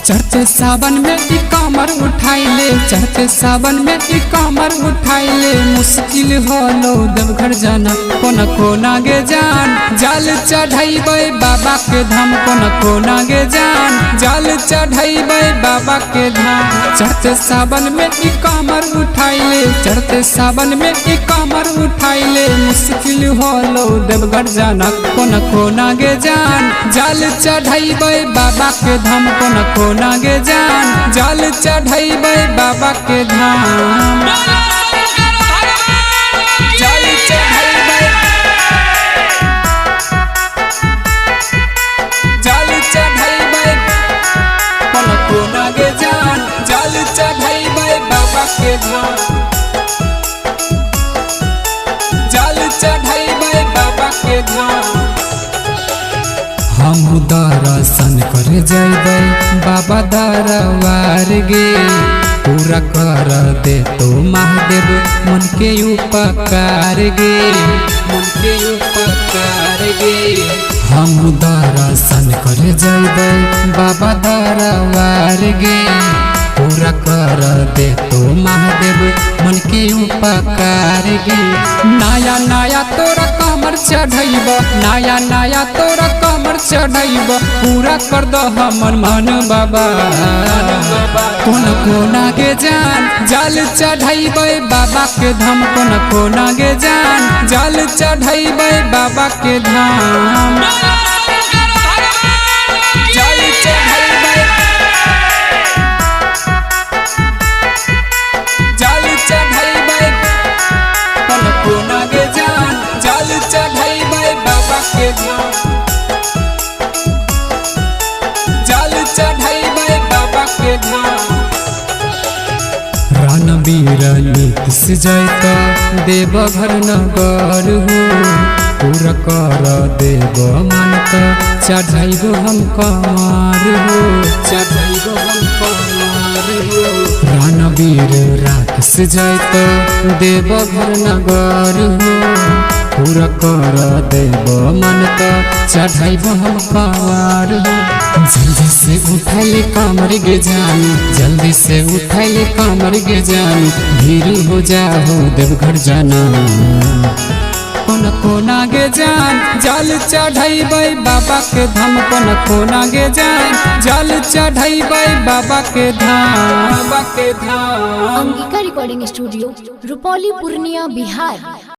चढ़ते सावन में ई कमर उठाइले, चढ़ते सावन में ई कमर उठाइले। मुश्किल होलो देवघर जाना, कोना कोना गे जान जल चढ़ैबै बाबा के धाम, कोना कोना गे जान जल चढ़ैबै बाबा के धाम। चढ़ते सावन में ई कमर उठाइले, चढ़ते सावन में ई कमर उठाइले। मुश्किल होलो देवघर जाना, कोना कोना गे जान जल चढ़ैबै बाबा के धाम, कोना कोना गे जान जल चढ़ैबै बाबा के धाम। जल चढ़ैबै, जल चढ़ैबै, कोना कोना गे जान जल चढ़ैबै बाबा के धाम, जल चढ़ैबै बाबा के धाम। हम दर्शन करे जैबै बाबा दरबार गे, पूरा कर दे तो महादेव मन के उपकार गे, मन के उपकार गे। हम दर्शन करे जैबै बाबा दरबार गे, पूरा कर दे तो महादेव मन के उपकार गे। नया नया तोरा कमर चढ़ैब, नया नया तोरा कमर चढ़ैब, पूरा कर दो हमर मन बाबा। कोना कोना गे जान जल चढ़ैबै बाबा के धाम, कोना कोना गे जान जल चढ़ैबै बाबा के धाम। जल चढ़ैबै, जल चढ़ैबै, कोना कोना गे जान जल चढ़ैबै बाबा के धाम, जल चढ़ैबै बाबा के धाम। रणबीर नीतीश जैत देवघर नगर हो, पूरा कर देव मन त चढ़ैब हम कमर हो, चढ़ैब हम कमर हो। रणबीर राकेश जैत देवघर नगर हो, पूरा कर देव मन त चढ़ैब हम कमर हो। जल्दी से उठैले कमर गे जानी, जल्दी से उठैले कमर गे जानी, भीड़ हो जाओ देवघर जाना। कोना कोना गे जान जल चढ़ैबै बाबा के धाम, कोना कोना गे जान जल चढ़ैबै बाबा के धाम, बाबा के धाम। Angika recording studio, Rupauli, Purnia, Bihar.